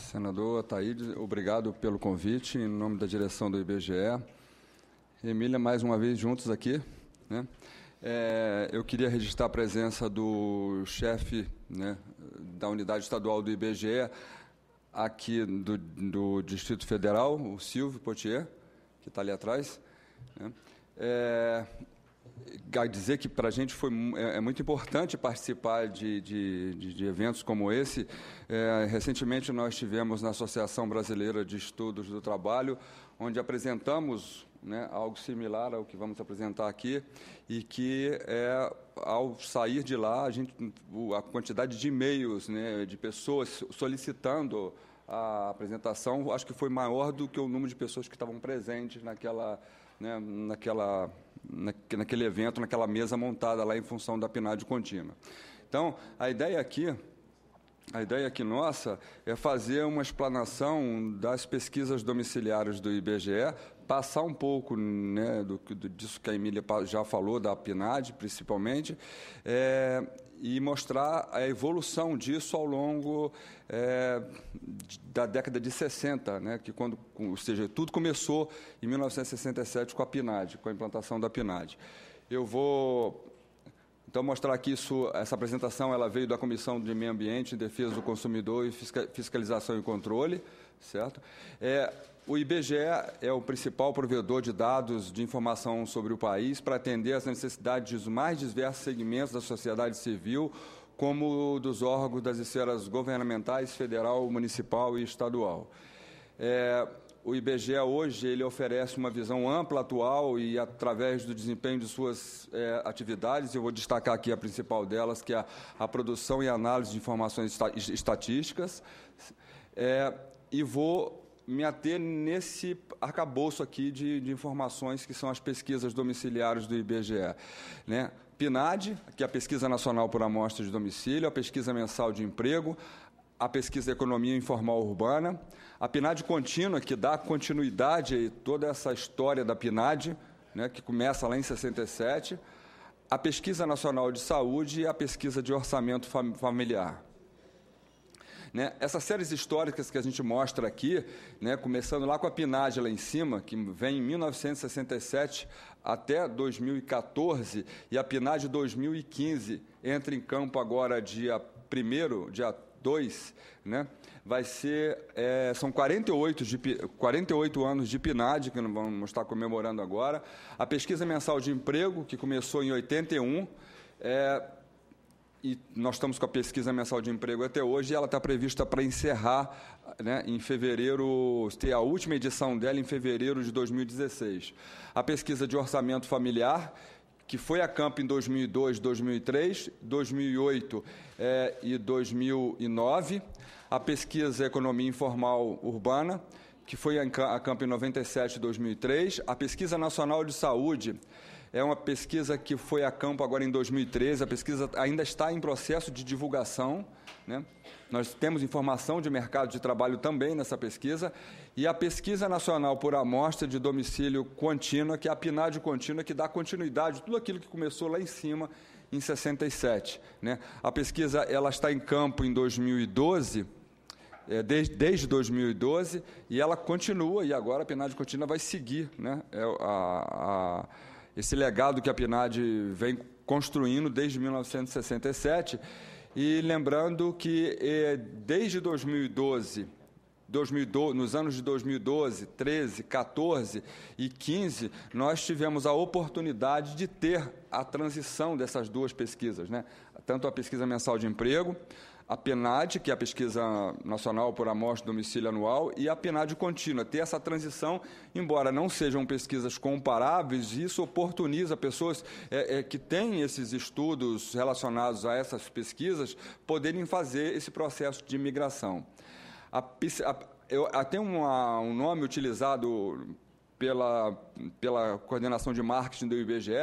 Senador Ataíde, obrigado pelo convite, em nome da direção do IBGE. Emília, mais uma vez juntos aqui, né? Eu queria registrar a presença do chefe, né, da unidade estadual do IBGE, aqui do Distrito Federal, o Silvio Potier, que está ali atrás, né? Dizer que para a gente é muito importante participar de eventos como esse. Recentemente nós tivemos na Associação Brasileira de Estudos do Trabalho, onde apresentamos, né, algo similar ao que vamos apresentar aqui, e que, ao sair de lá, a quantidade de e-mails, né, de pessoas solicitando a apresentação, acho que foi maior do que o número de pessoas que estavam presentes naquele evento, naquela mesa montada lá em função da PNAD contínua. Então, a ideia aqui nossa é fazer uma explanação das pesquisas domiciliares do IBGE, passar um pouco, né, disso que a Emília já falou, da PNAD, principalmente, e mostrar a evolução disso ao longo da década de 60, né, ou seja, tudo começou em 1967 com a PNAD, com a implantação da PNAD. Eu vou, então, mostrar aqui essa apresentação, ela veio da Comissão de Meio Ambiente, Defesa do Consumidor e Fiscalização e Controle, certo? O IBGE é o principal provedor de dados de informação sobre o país para atender às necessidades dos mais diversos segmentos da sociedade civil, como dos órgãos das esferas governamentais, federal, municipal e estadual. O IBGE hoje ele oferece uma visão ampla, atual e através do desempenho de suas atividades. Eu vou destacar aqui a principal delas, que é a produção e análise de informações estatísticas, e vou me ater nesse arcabouço aqui de informações que são as pesquisas domiciliares do IBGE, né? PNAD, que é a Pesquisa Nacional por Amostra de Domicílio, a Pesquisa Mensal de Emprego, a Pesquisa Economia Informal Urbana, a PNAD contínua, que dá continuidade a toda essa história da PNAD, né, que começa lá em 67, a Pesquisa Nacional de Saúde e a Pesquisa de Orçamento Familiar. Né, essas séries históricas que a gente mostra aqui, né, começando lá com a PNAD lá em cima, que vem em 1967 até 2014, e a PNAD 2015 entra em campo agora dia 2, né? Vai ser, são 48 anos de PNAD, que nós vamos estar comemorando agora. A Pesquisa Mensal de Emprego, que começou em 81, e nós estamos com a Pesquisa Mensal de Emprego até hoje, e ela está prevista para encerrar, né, em fevereiro, ter a última edição dela em fevereiro de 2016. A Pesquisa de Orçamento Familiar, que foi a campo em 2002, 2003, 2008 e 2009. A Pesquisa Economia Informal Urbana, que foi a campo em 97 e 2003. A Pesquisa Nacional de Saúde é uma pesquisa que foi a campo agora em 2013. A pesquisa ainda está em processo de divulgação, né? Nós temos informação de mercado de trabalho também nessa pesquisa. E a Pesquisa Nacional por Amostra de Domicílio Contínua, que é a PNAD contínua, que dá continuidade a tudo aquilo que começou lá em cima, em 67. Né? A pesquisa ela está em campo em 2012, desde 2012, e ela continua, e agora a PNAD contínua vai seguir, né, esse legado que a PNAD vem construindo desde 1967, e lembrando que desde 2012, nos anos de 2012, 13, 14 e 15, nós tivemos a oportunidade de ter a transição dessas duas pesquisas, né? Tanto a Pesquisa Mensal de Emprego, a PNAD, que é a Pesquisa Nacional por Amostra de Domicílio Anual, e a PNAD contínua. Ter essa transição, embora não sejam pesquisas comparáveis, isso oportuniza pessoas que têm esses estudos relacionados a essas pesquisas poderem fazer esse processo de migração. Tem um nome utilizado pela coordenação de marketing do IBGE,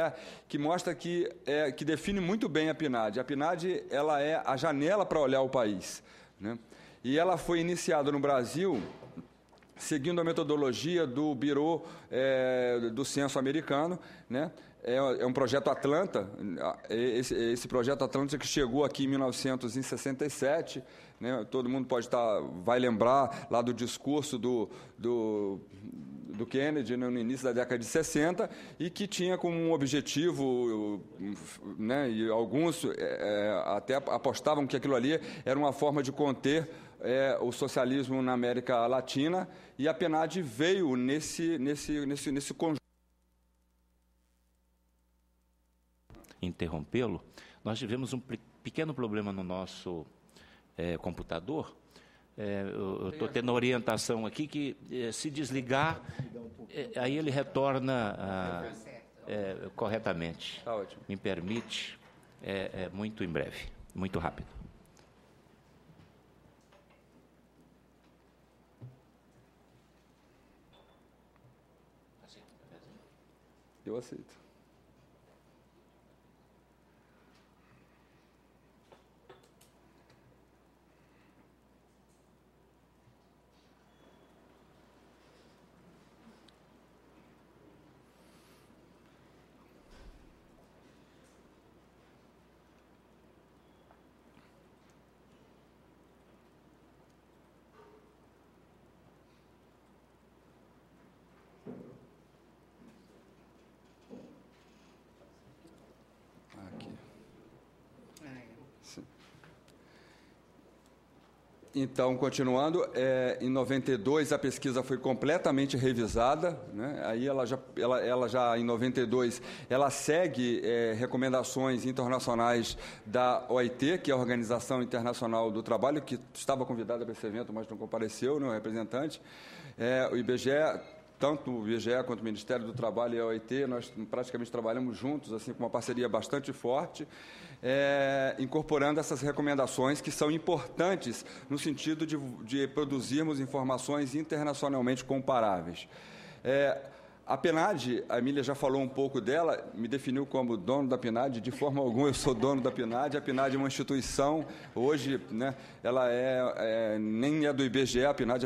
que mostra que define muito bem a PNAD. A PNAD ela é a janela para olhar o país, né? E ela foi iniciada no Brasil seguindo a metodologia do Bureau do Censo americano, né? é um projeto Atlanta, esse projeto Atlanta que chegou aqui em 1967, né, todo mundo vai lembrar lá do discurso do Kennedy, né, no início da década de 60, e que tinha como um objetivo, né, e alguns até apostavam que aquilo ali era uma forma de conter o socialismo na América Latina, e a PNAD veio nesse conjunto. Interrompê-lo, nós tivemos um pequeno problema no nosso computador. Eu estou tendo a orientação aqui que se desligar, aí ele retorna corretamente. Tá ótimo. Me permite, muito em breve, muito rápido. Eu aceito. Então, continuando, em 92 a pesquisa foi completamente revisada, né? Aí ela já em 92 ela segue recomendações internacionais da OIT, que é a Organização Internacional do Trabalho, que estava convidada para esse evento, mas não compareceu, né, o representante. O IBGE, tanto o IBGE quanto o Ministério do Trabalho e a OIT, nós praticamente trabalhamos juntos, assim, com uma parceria bastante forte, incorporando essas recomendações que são importantes no sentido de produzirmos informações internacionalmente comparáveis. A PNAD, a Emília já falou um pouco dela, me definiu como dono da PNAD, de forma alguma eu sou dono da PNAD. A PNAD é uma instituição, hoje, né, ela nem é do IBGE, a PNAD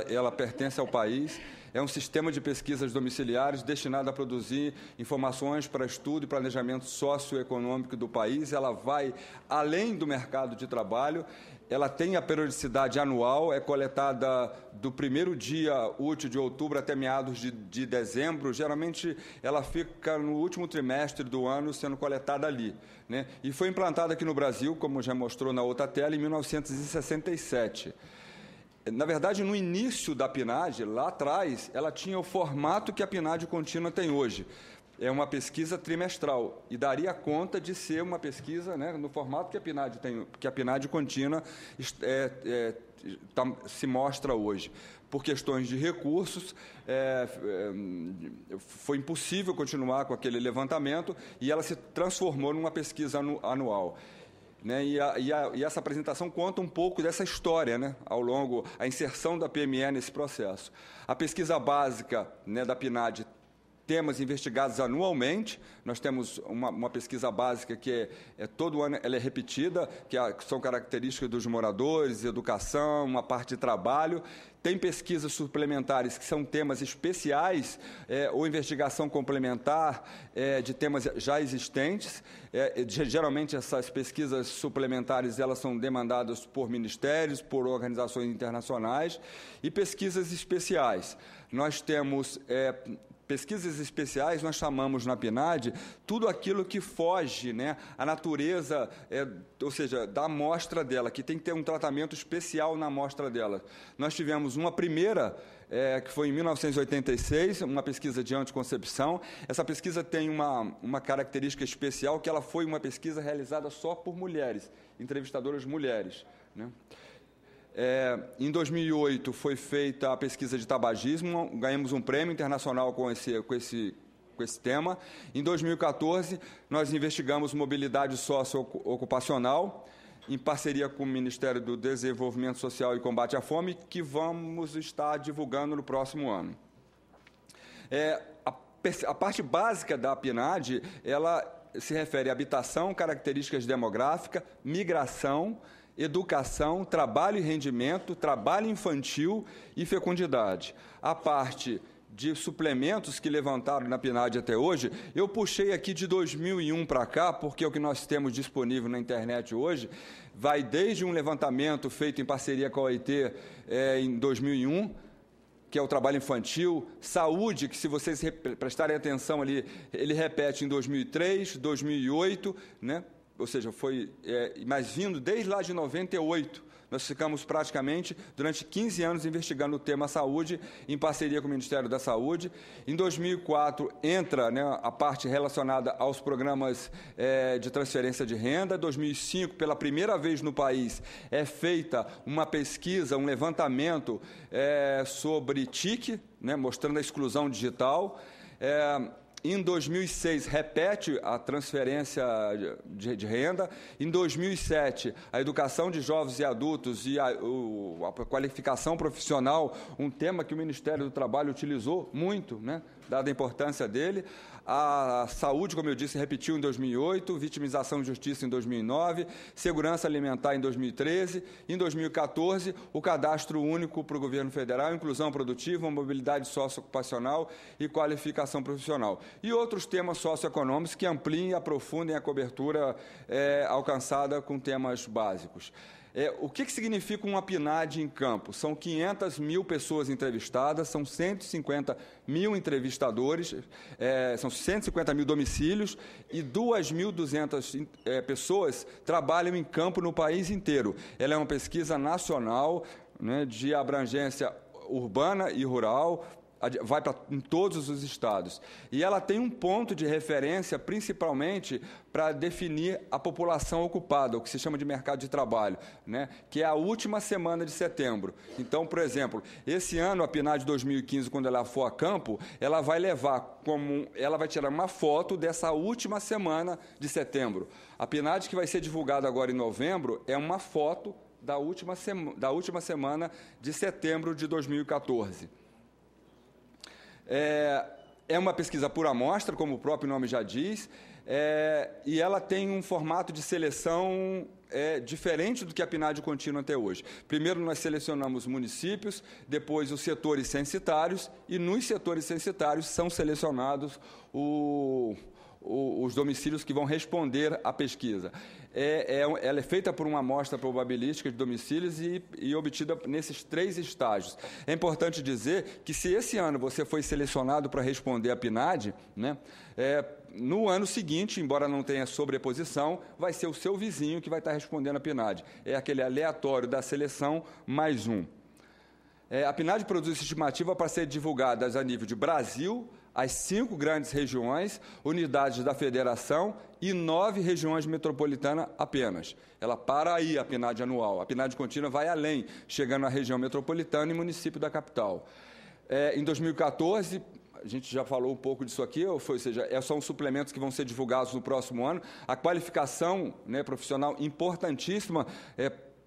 ela pertence ao país. É um sistema de pesquisas domiciliares destinado a produzir informações para estudo e planejamento socioeconômico do país. Ela vai além do mercado de trabalho, ela tem a periodicidade anual, é coletada do primeiro dia útil de outubro até meados de dezembro. Geralmente, ela fica no último trimestre do ano sendo coletada ali, né? E foi implantada aqui no Brasil, como já mostrou na outra tela, em 1967. Na verdade, no início da PNAD, lá atrás, ela tinha o formato que a PNAD contínua tem hoje. É uma pesquisa trimestral e daria conta de ser uma pesquisa, né, no formato que a PNAD tem, que a PNAD contínua se mostra hoje. Por questões de recursos, foi impossível continuar com aquele levantamento e ela se transformou numa pesquisa anual. Né, e essa apresentação conta um pouco dessa história, né, a inserção da PME nesse processo. A pesquisa básica, né, da PNAD, temas investigados anualmente. Nós temos uma pesquisa básica que todo ano ela é repetida, que são características dos moradores, educação, uma parte de trabalho. Tem pesquisas suplementares que são temas especiais ou investigação complementar de temas já existentes. Geralmente, essas pesquisas suplementares elas são demandadas por ministérios, por organizações internacionais, e pesquisas especiais. Nós temos pesquisas especiais, nós chamamos na PNAD tudo aquilo que foge, né, à natureza, ou seja, da amostra dela, que tem que ter um tratamento especial na amostra dela. Nós tivemos uma primeira, que foi em 1986, uma pesquisa de anticoncepção. Essa pesquisa tem uma característica especial, que ela foi uma pesquisa realizada só por mulheres, entrevistadoras mulheres, né? Em 2008 foi feita a pesquisa de tabagismo, ganhamos um prêmio internacional com esse tema. Em 2014, nós investigamos mobilidade socioocupacional, em parceria com o Ministério do Desenvolvimento Social e Combate à Fome, que vamos estar divulgando no próximo ano. A parte básica da PNAD, ela se refere à habitação, características demográficas, migração, educação, trabalho e rendimento, trabalho infantil e fecundidade. A parte de suplementos que levantaram na PNAD até hoje, eu puxei aqui de 2001 para cá, porque é o que nós temos disponível na internet hoje, vai desde um levantamento feito em parceria com a OIT em 2001, que é o trabalho infantil, saúde, que se vocês prestarem atenção ali, ele repete em 2003, 2008, né? Ou seja, foi, mas vindo desde lá de 98, nós ficamos praticamente durante 15 anos investigando o tema saúde, em parceria com o Ministério da Saúde. Em 2004, entra, né, a parte relacionada aos programas de transferência de renda. Em 2005, pela primeira vez no país, é feita uma pesquisa, um levantamento sobre TIC, né, mostrando a exclusão digital. Em 2006, repete a transferência de renda. Em 2007, a educação de jovens e adultos e a qualificação profissional, um tema que o Ministério do Trabalho utilizou muito, né, dada a importância dele. A saúde, como eu disse, repetiu em 2008, vitimização e justiça em 2009, segurança alimentar em 2013, em 2014, o cadastro único para o governo federal, inclusão produtiva, mobilidade socioocupacional e qualificação profissional. E outros temas socioeconômicos que ampliem e aprofundem a cobertura alcançada com temas básicos. O que significa uma PNAD em campo? São 500 mil pessoas entrevistadas, são 150 mil entrevistadores, são 150 mil domicílios e 2.200 pessoas trabalham em campo no país inteiro. Ela é uma pesquisa nacional, né, de abrangência urbana e rural, vai em todos os estados. E ela tem um ponto de referência, principalmente, para definir a população ocupada, o que se chama de mercado de trabalho, né? Que é a última semana de setembro. Então, por exemplo, esse ano, a PNAD 2015, quando ela for a campo, ela vai ela vai tirar uma foto dessa última semana de setembro. A PNAD que vai ser divulgada agora em novembro é uma foto da última semana de setembro de 2014. É uma pesquisa por amostra, como o próprio nome já diz, e ela tem um formato de seleção diferente do que a PNAD contínua até hoje. Primeiro nós selecionamos municípios, depois os setores censitários, e nos setores censitários são selecionados os domicílios que vão responder à pesquisa. Ela é feita por uma amostra probabilística de domicílios e obtida nesses 3 estágios. É importante dizer que se esse ano você foi selecionado para responder à PNAD, né, no ano seguinte, embora não tenha sobreposição, vai ser o seu vizinho que vai estar respondendo à PNAD. É aquele aleatório da seleção mais um. A PNAD produz estimativa para ser divulgada a nível de Brasil, as 5 grandes regiões, unidades da federação e 9 regiões metropolitanas apenas. Ela para aí, a PNAD anual. A PNAD contínua vai além, chegando à região metropolitana e município da capital. Em 2014, a gente já falou um pouco disso aqui, ou seja, são suplementos que vão ser divulgados no próximo ano. A qualificação, né, profissional importantíssima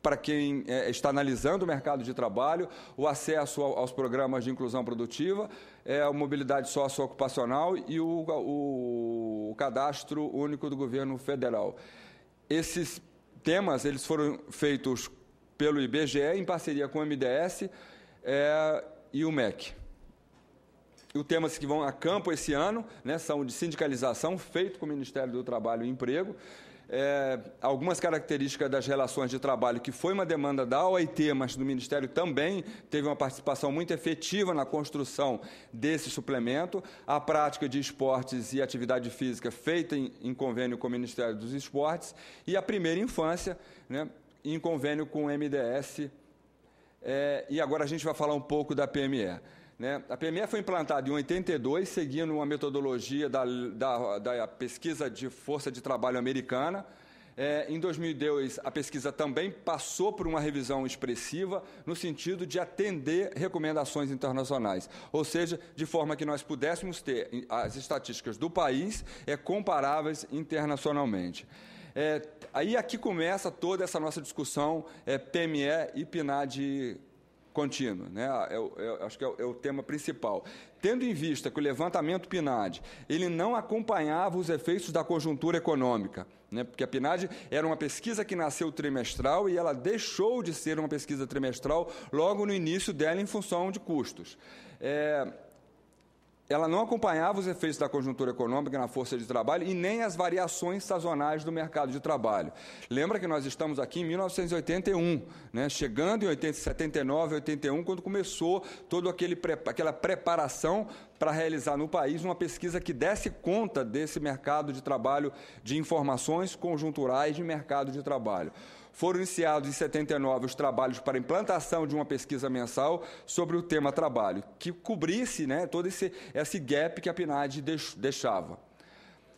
para quem está analisando o mercado de trabalho, o acesso aos programas de inclusão produtiva, a mobilidade socioocupacional e o cadastro único do governo federal. Esses temas eles foram feitos pelo IBGE em parceria com o MDS e o MEC. E os temas que vão a campo esse ano, né, são de sindicalização, feito com o Ministério do Trabalho e Emprego, algumas características das relações de trabalho, que foi uma demanda da OIT, mas do Ministério também teve uma participação muito efetiva na construção desse suplemento, a prática de esportes e atividade física feita em convênio com o Ministério dos Esportes e a primeira infância, né, em convênio com o MDS. E agora a gente vai falar um pouco da PME. A PME foi implantada em 82, seguindo uma metodologia da pesquisa de força de trabalho americana. Em 2002, a pesquisa também passou por uma revisão expressiva no sentido de atender recomendações internacionais, ou seja, de forma que nós pudéssemos ter as estatísticas do país comparáveis internacionalmente. Aí aqui começa toda essa nossa discussão PME e PNAD contínuo, né? Acho que é o tema principal. Tendo em vista que o levantamento PNAD ele não acompanhava os efeitos da conjuntura econômica, né? Porque a PNAD era uma pesquisa que nasceu trimestral e ela deixou de ser uma pesquisa trimestral logo no início dela em função de custos. ela não acompanhava os efeitos da conjuntura econômica na força de trabalho e nem as variações sazonais do mercado de trabalho. Lembra que nós estamos aqui em 1981, né, chegando em 79, 81, quando começou toda aquela preparação para realizar no país uma pesquisa que desse conta desse mercado de trabalho, de informações conjunturais de mercado de trabalho. Foram iniciados em 79 os trabalhos para implantação de uma pesquisa mensal sobre o tema trabalho, que cobrisse, né, todo esse gap que a PNAD deixava.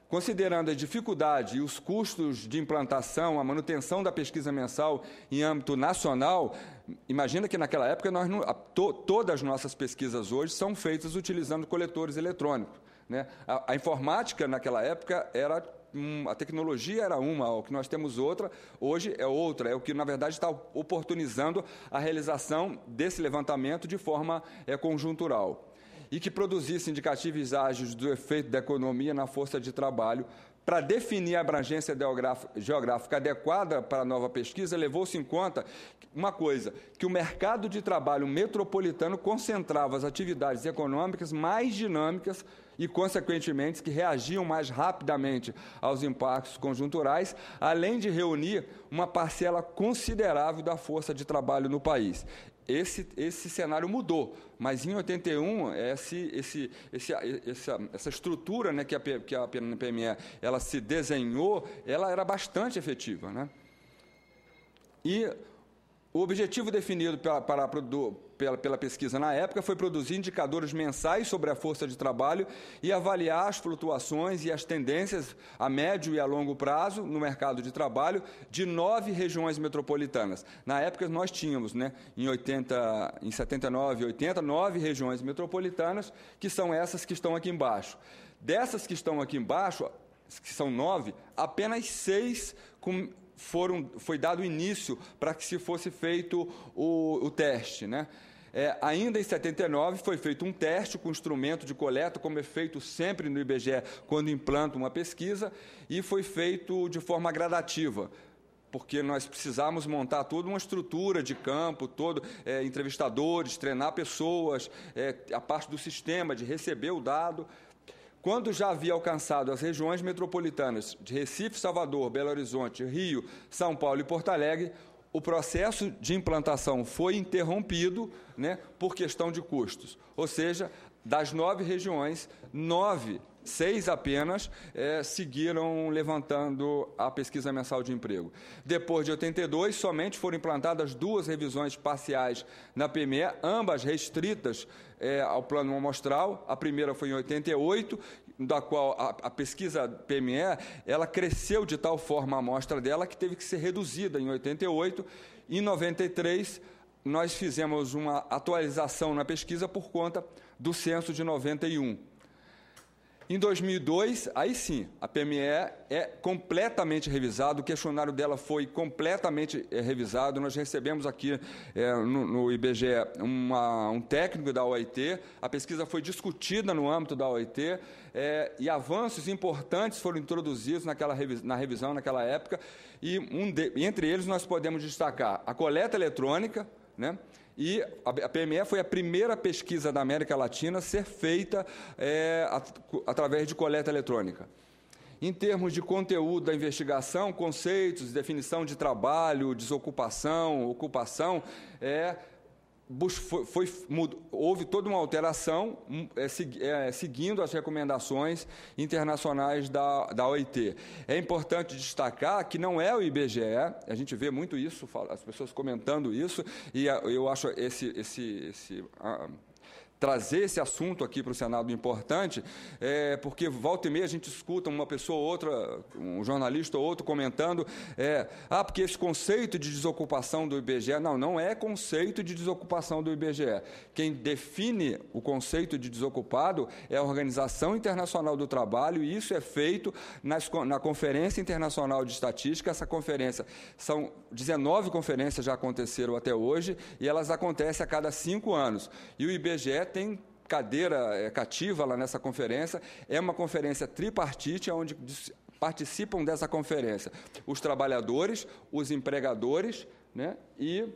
Considerando a dificuldade e os custos de implantação, a manutenção da pesquisa mensal em âmbito nacional, imagina que naquela época todas as nossas pesquisas hoje são feitas utilizando coletores eletrônicos, né? A informática naquela época era a tecnologia era uma, o que nós temos outra, hoje é outra, é o que, na verdade, está oportunizando a realização desse levantamento de forma conjuntural. E que produzisse indicativos ágeis do efeito da economia na força de trabalho. Para definir a abrangência geográfica adequada para a nova pesquisa, levou-se em conta uma coisa, que o mercado de trabalho metropolitano concentrava as atividades econômicas mais dinâmicas e, consequentemente, que reagiam mais rapidamente aos impactos conjunturais, além de reunir uma parcela considerável da força de trabalho no país. Esse cenário mudou, mas em 81, essa estrutura, né, que a PME ela se desenhou, ela era bastante efetiva, né? E o objetivo definido pela pesquisa na época foi produzir indicadores mensais sobre a força de trabalho e avaliar as flutuações e as tendências a médio e a longo prazo no mercado de trabalho de 9 regiões metropolitanas. Na época, nós tínhamos, né, em 79 e 80, 9 regiões metropolitanas, que são essas que estão aqui embaixo. Dessas que estão aqui embaixo, que são 9, apenas 6 foi dado início para que se fosse feito o teste, né? Ainda em 79 foi feito um teste com instrumento de coleta, como é feito sempre no IBGE quando implanta uma pesquisa, e foi feito de forma gradativa, porque nós precisávamos montar toda uma estrutura de campo, entrevistadores, treinar pessoas, a parte do sistema de receber o dado. Quando já havia alcançado as regiões metropolitanas de Recife, Salvador, Belo Horizonte, Rio, São Paulo e Porto Alegre, o processo de implantação foi interrompido, né, por questão de custos. Ou seja, das 9 regiões, 6 apenas seguiram levantando a pesquisa mensal de emprego. Depois de 82, somente foram implantadas 2 revisões parciais na PME, ambas restritas ao plano amostral. A primeira foi em 88, da qual a pesquisa PME ela cresceu de tal forma a amostra dela que teve que ser reduzida em 88. Em 93, nós fizemos uma atualização na pesquisa por conta do censo de 91. Em 2002, aí sim, a PME é completamente revisada, o questionário dela foi completamente revisado. Nós recebemos aqui no IBGE um técnico da OIT, a pesquisa foi discutida no âmbito da OIT, e avanços importantes foram introduzidos na revisão naquela época, e entre eles nós podemos destacar a coleta eletrônica, né? E a PME foi a primeira pesquisa da América Latina a ser feita através de coleta eletrônica. Em termos de conteúdo da investigação, conceitos, definição de trabalho, desocupação, ocupação, houve toda uma alteração seguindo as recomendações internacionais da OIT. É importante destacar que não é o IBGE, a gente vê muito isso, as pessoas comentando isso, e eu acho trazer esse assunto aqui para o Senado importante, porque volta e meia a gente escuta uma pessoa ou outra, um jornalista ou outro comentando, porque esse conceito de desocupação do IBGE, não é conceito de desocupação do IBGE. Quem define o conceito de desocupado é a Organização Internacional do Trabalho, e isso é feito na Conferência Internacional de Estatística. Essa conferência, são 19 conferências já aconteceram até hoje, e elas acontecem a cada 5 anos. E o IBGE tem cadeira cativa lá nessa conferência. É uma conferência tripartite, onde participam dessa conferência os trabalhadores, os empregadores, né, e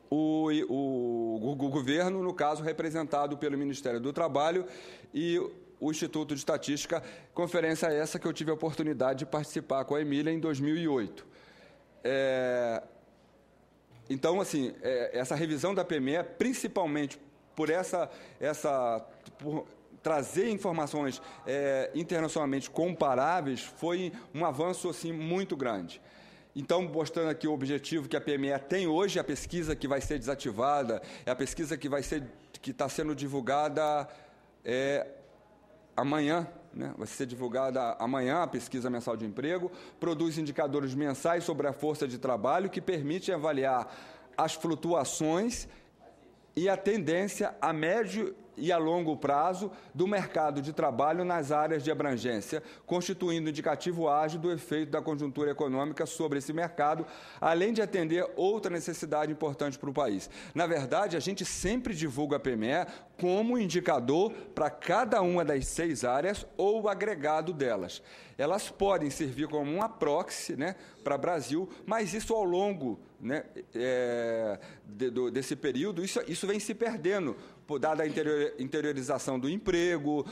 o governo, no caso, representado pelo Ministério do Trabalho e o Instituto de Estatística, conferência essa que eu tive a oportunidade de participar com a Emília em 2008. Então, assim, essa revisão da PME, principalmente por por trazer informações internacionalmente comparáveis, foi um avanço assim, muito grande. Então, mostrando aqui o objetivo que a PME tem hoje, a pesquisa que vai ser desativada, é a pesquisa que está sendo divulgada amanhã, né? Vai ser divulgada amanhã a pesquisa mensal de emprego, produz indicadores mensais sobre a força de trabalho que permite avaliar as flutuações e a tendência a médio e a longo prazo do mercado de trabalho nas áreas de abrangência, constituindo indicativo ágil do efeito da conjuntura econômica sobre esse mercado, além de atender outra necessidade importante para o país. Na verdade, a gente sempre divulga a PME como indicador para cada uma das 6 áreas ou o agregado delas. Elas podem servir como uma proxy, né, para o Brasil, mas isso ao longo, né, desse período, isso vem se perdendo, dada a interiorização do emprego,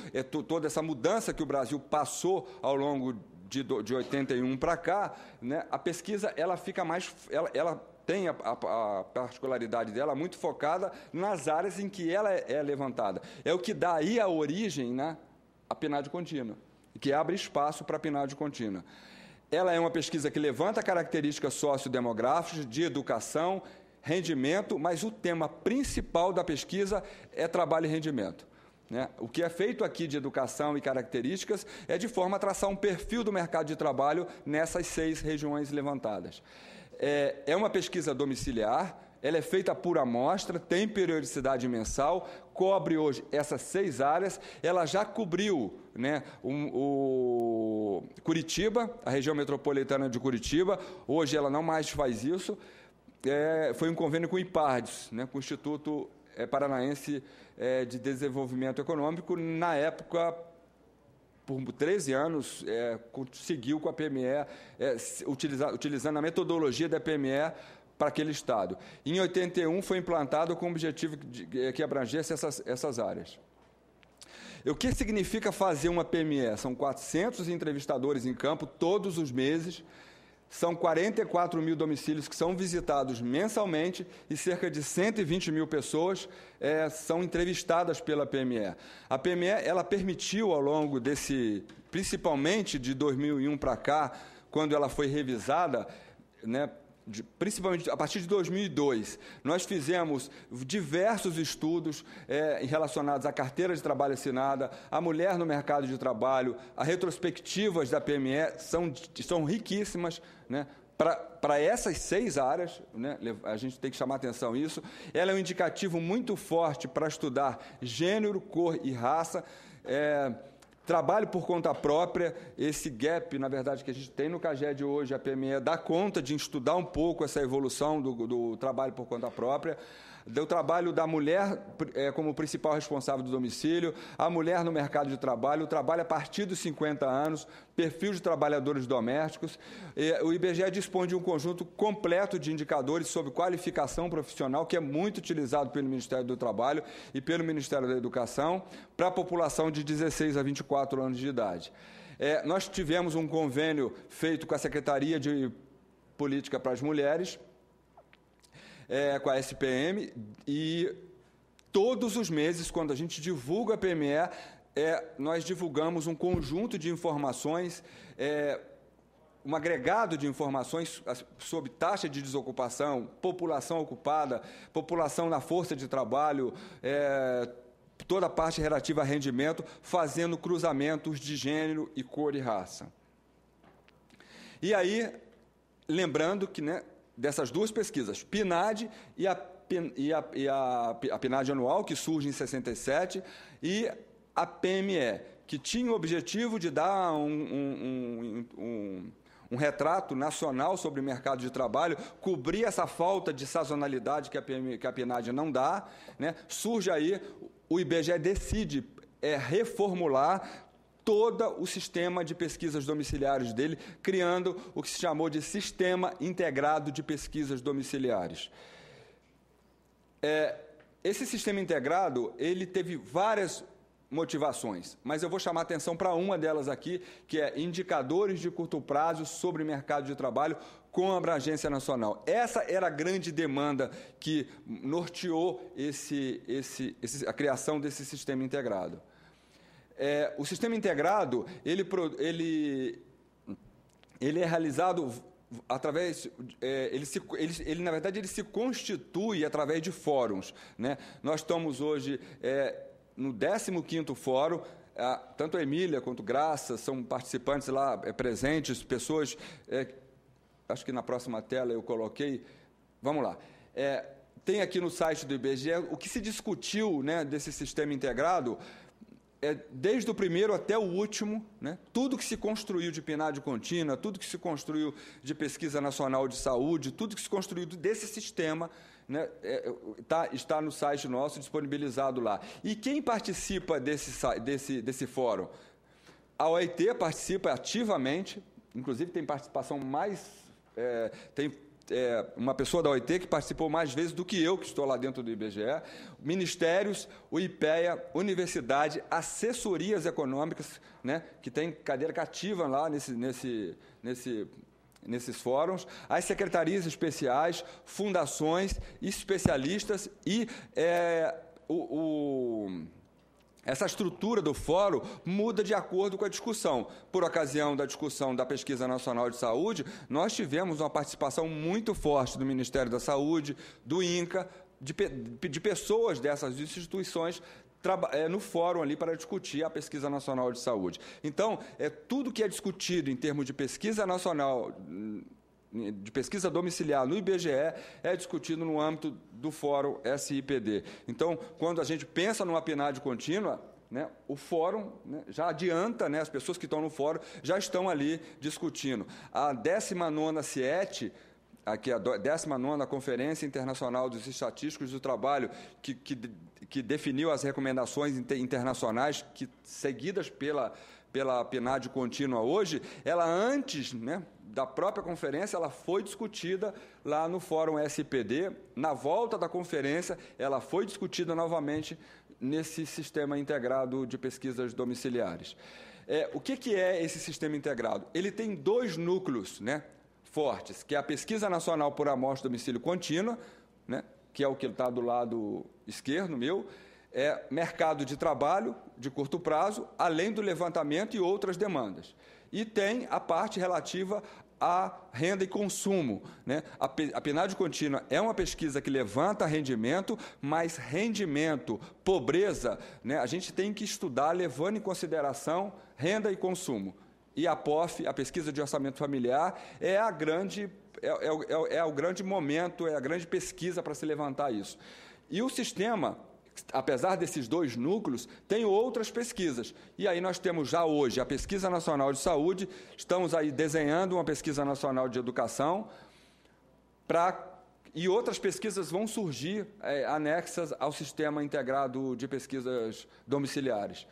toda essa mudança que o Brasil passou ao longo de 81 para cá, né, a pesquisa ela fica mais... Ela tem a particularidade dela muito focada nas áreas em que ela é levantada. É o que dá aí a origem, né, à PNAD contínua, que abre espaço para a PNAD contínua. Ela é uma pesquisa que levanta características sociodemográficas, de educação, rendimento, mas o tema principal da pesquisa é trabalho e rendimento, né? O que é feito aqui de educação e características é de forma a traçar um perfil do mercado de trabalho nessas 6 regiões levantadas. É uma pesquisa domiciliar, ela é feita por amostra, tem periodicidade mensal, cobre hoje essas 6 áreas, ela já cobriu, né, o Curitiba, a região metropolitana de Curitiba, hoje ela não mais faz isso. Foi um convênio com o IPARDES, né, com o Instituto Paranaense de Desenvolvimento Econômico. Na época, por 13 anos, conseguiu com a PME, utilizando a metodologia da PME para aquele estado. Em 81, foi implantado com o objetivo que abrangesse essas áreas. O que significa fazer uma PME? São 400 entrevistadores em campo todos os meses. São 44 mil domicílios que são visitados mensalmente e cerca de 120 mil pessoas são entrevistadas pela PME. A PME ela permitiu, ao longo principalmente de 2001 para cá, quando ela foi revisada, né, principalmente a partir de 2002, nós fizemos diversos estudos relacionados à carteira de trabalho assinada, à mulher no mercado de trabalho, as retrospectivas da PME são riquíssimas, né? Para essas 6 áreas, né, a gente tem que chamar atenção a isso. Ela é um indicativo muito forte para estudar gênero, cor e raça. Trabalho por conta própria, esse gap, na verdade, que a gente tem no CAGED hoje, a PME dá conta de estudar um pouco essa evolução do trabalho por conta própria, do trabalho da mulher como principal responsável do domicílio, a mulher no mercado de trabalho, o trabalho a partir dos 50 anos, perfil de trabalhadores domésticos. O IBGE dispõe de um conjunto completo de indicadores sobre qualificação profissional, que é muito utilizado pelo Ministério do Trabalho e pelo Ministério da Educação, para a população de 16 a 24 anos de idade. Nós tivemos um convênio feito com a Secretaria de Política para as Mulheres, com a SPM, e todos os meses, quando a gente divulga a PME, nós divulgamos um conjunto de informações, um agregado de informações sobre taxa de desocupação, população ocupada, população na força de trabalho, toda a parte relativa a rendimento, fazendo cruzamentos de gênero e cor e raça. E aí, lembrando que, né, dessas 2 pesquisas, PNAD e a PNAD anual, que surge em 67, e a PME, que tinha o objetivo de dar um retrato nacional sobre o mercado de trabalho, cobrir essa falta de sazonalidade que a PNAD não dá, né? Surge aí, o IBGE decide reformular todo o sistema de pesquisas domiciliares dele, criando o que se chamou de Sistema Integrado de Pesquisas Domiciliares. Esse sistema integrado, ele teve várias motivações, mas eu vou chamar a atenção para uma delas aqui, que é indicadores de curto prazo sobre o mercado de trabalho com abrangência nacional. Essa era a grande demanda que norteou a criação desse sistema integrado. O sistema integrado, ele é realizado através, na verdade, ele se constitui através de fóruns, né? Nós estamos hoje no 15º fórum, tanto a Emília quanto Graça são participantes lá presentes, pessoas, acho que na próxima tela eu coloquei, vamos lá, tem aqui no site do IBGE o que se discutiu, né, desse sistema integrado, desde o primeiro até o último, né, tudo que se construiu de PNAD contínua, tudo que se construiu de pesquisa nacional de saúde, tudo que se construiu desse sistema, né, está no site nosso, disponibilizado lá. E quem participa desse fórum? A OIT participa ativamente, inclusive tem participação tem uma pessoa da OIT que participou mais vezes do que eu, que estou lá dentro do IBGE, ministérios, o IPEA, universidade, assessorias econômicas, né, que tem cadeira cativa lá nesses fóruns, as secretarias especiais, fundações, especialistas e essa estrutura do fórum muda de acordo com a discussão. Por ocasião da discussão da Pesquisa Nacional de Saúde, nós tivemos uma participação muito forte do Ministério da Saúde, do INCA, de pessoas dessas instituições no fórum ali para discutir a Pesquisa Nacional de Saúde. Então, tudo que é discutido em termos de pesquisa nacional, de pesquisa domiciliar no IBGE, é discutido no âmbito do Fórum SIPD. Então, quando a gente pensa numa PNAD contínua, né, o fórum, né, já adianta, né, as pessoas que estão no fórum já estão ali discutindo. A 19ª CIET, aqui a 19ª Conferência Internacional dos Estatísticos do Trabalho, que definiu as recomendações internacionais seguidas pela PNAD contínua hoje, ela antes, né, da própria conferência, ela foi discutida lá no Fórum SPD, na volta da conferência, ela foi discutida novamente nesse sistema integrado de pesquisas domiciliares. O que é esse sistema integrado? Ele tem dois núcleos, né, fortes, que é a Pesquisa Nacional por Amostra Domicílio Contínua, né, que é o que está do lado esquerdo meu, mercado de trabalho de curto prazo, além do levantamento e outras demandas. E tem a parte relativa à renda e consumo, né? A PNAD contínua é uma pesquisa que levanta rendimento, mas rendimento, pobreza, né, a gente tem que estudar levando em consideração renda e consumo. E a POF, a Pesquisa de Orçamento Familiar, é o grande momento, é a grande pesquisa para se levantar isso. E o sistema, apesar desses dois núcleos, tem outras pesquisas. E aí nós temos já hoje a Pesquisa Nacional de Saúde, estamos aí desenhando uma Pesquisa Nacional de Educação, e outras pesquisas vão surgir anexas ao Sistema Integrado de Pesquisas Domiciliares.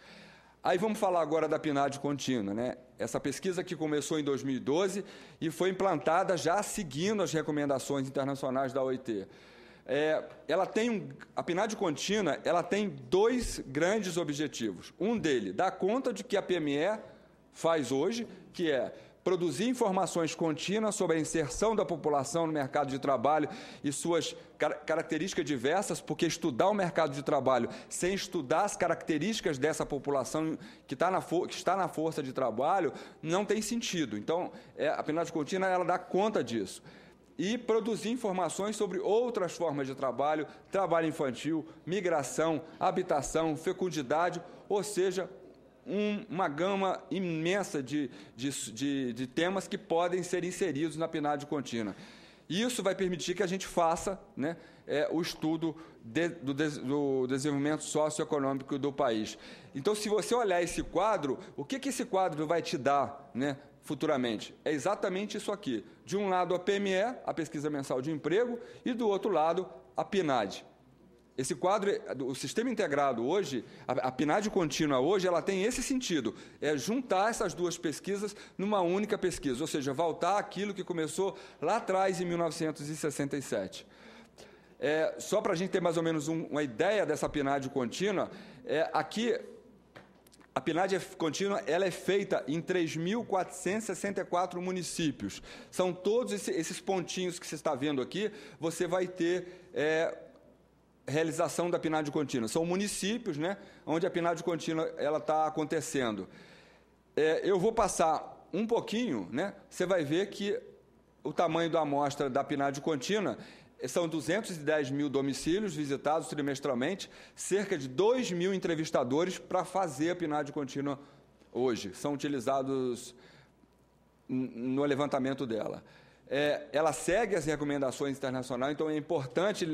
Aí vamos falar agora da PNAD contínua, né? Essa pesquisa que começou em 2012 e foi implantada já seguindo as recomendações internacionais da OIT. A PNAD contínua, ela tem dois grandes objetivos. Um deles, dar conta de que a PME faz hoje, que é produzir informações contínuas sobre a inserção da população no mercado de trabalho e suas características diversas, porque estudar o mercado de trabalho sem estudar as características dessa população que está na força de trabalho não tem sentido. Então, a PNAD contínua, ela dá conta disso. E produzir informações sobre outras formas de trabalho, trabalho infantil, migração, habitação, fecundidade, ou seja, uma gama imensa de temas que podem ser inseridos na PNAD contínua. Isso vai permitir que a gente faça, né, o estudo do desenvolvimento socioeconômico do país. Então, se você olhar esse quadro, o que esse quadro vai te dar, né, futuramente? É exatamente isso aqui. De um lado, a PME, a Pesquisa Mensal de Emprego, e do outro lado, a PNAD. Esse quadro, o sistema integrado hoje, a PNAD contínua hoje, ela tem esse sentido, é juntar essas duas pesquisas numa única pesquisa, ou seja, voltar àquilo que começou lá atrás, em 1967. Só para a gente ter mais ou menos uma ideia dessa PNAD contínua, aqui a PNAD contínua ela é feita em 3.464 municípios. São todos esses pontinhos que você está vendo aqui, você vai ter realização da PNAD contínua. São municípios, né, onde a PNAD contínua está acontecendo. Eu vou passar um pouquinho, né, você vai ver que o tamanho da amostra da PNAD contínua são 210 mil domicílios visitados trimestralmente, cerca de 2 mil entrevistadores para fazer a PNAD contínua hoje. São utilizados no levantamento dela. Ela segue as recomendações internacionais, então é importante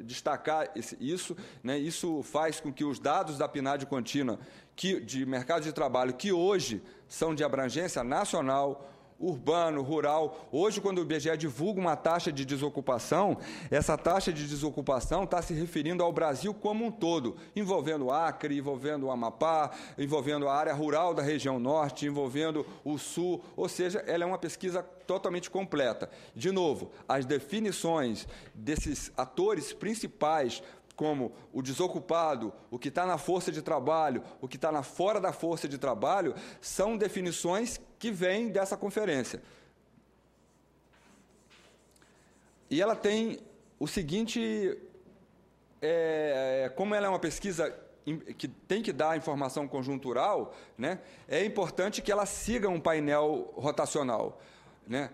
destacar isso, né? Isso faz com que os dados da PNAD contínua de mercado de trabalho, que hoje são de abrangência nacional, urbano, rural. Hoje, quando o IBGE divulga uma taxa de desocupação, essa taxa de desocupação está se referindo ao Brasil como um todo, envolvendo o Acre, envolvendo o Amapá, envolvendo a área rural da região norte, envolvendo o sul, ou seja, ela é uma pesquisa totalmente completa. De novo, as definições desses atores principais, como o desocupado, o que está na força de trabalho, o que está fora da força de trabalho, são definições que vêm dessa conferência. E ela tem o seguinte, como ela é uma pesquisa que tem que dar informação conjuntural, né, é importante que ela siga um painel rotacional, né?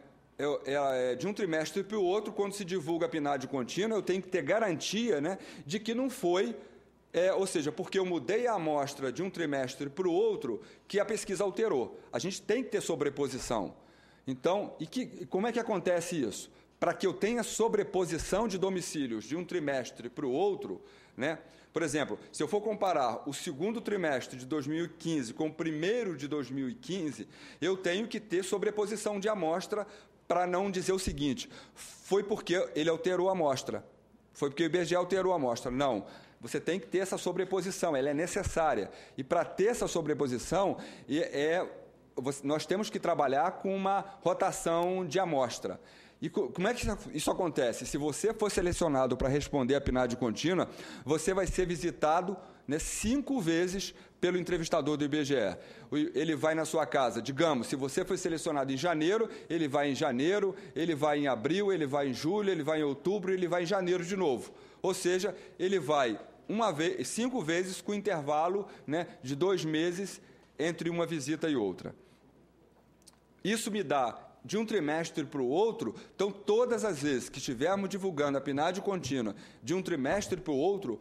De um trimestre para o outro, quando se divulga a PNAD contínua, eu tenho que ter garantia, né, de que não foi, ou seja, porque eu mudei a amostra de um trimestre para o outro, que a pesquisa alterou. A gente tem que ter sobreposição. Então, como é que acontece isso? Para que eu tenha sobreposição de domicílios de um trimestre para o outro, né? Por exemplo, se eu for comparar o segundo trimestre de 2015 com o primeiro de 2015, eu tenho que ter sobreposição de amostra, para não dizer o seguinte, foi porque ele alterou a amostra, foi porque o IBGE alterou a amostra. Não, você tem que ter essa sobreposição, ela é necessária. E para ter essa sobreposição, nós temos que trabalhar com uma rotação de amostra. E como é que isso acontece? Se você for selecionado para responder a PNAD contínua, você vai ser visitado, né, 5 vezes pelo entrevistador do IBGE. Ele vai na sua casa, digamos, se você foi selecionado em janeiro, ele vai em janeiro, ele vai em abril, ele vai em julho, ele vai em outubro, ele vai em janeiro de novo. Ou seja, ele vai 5 vezes com intervalo, né, de 2 meses entre uma visita e outra. Isso me dá, de um trimestre para o outro, então, todas as vezes que estivermos divulgando a PNAD contínua de um trimestre para o outro,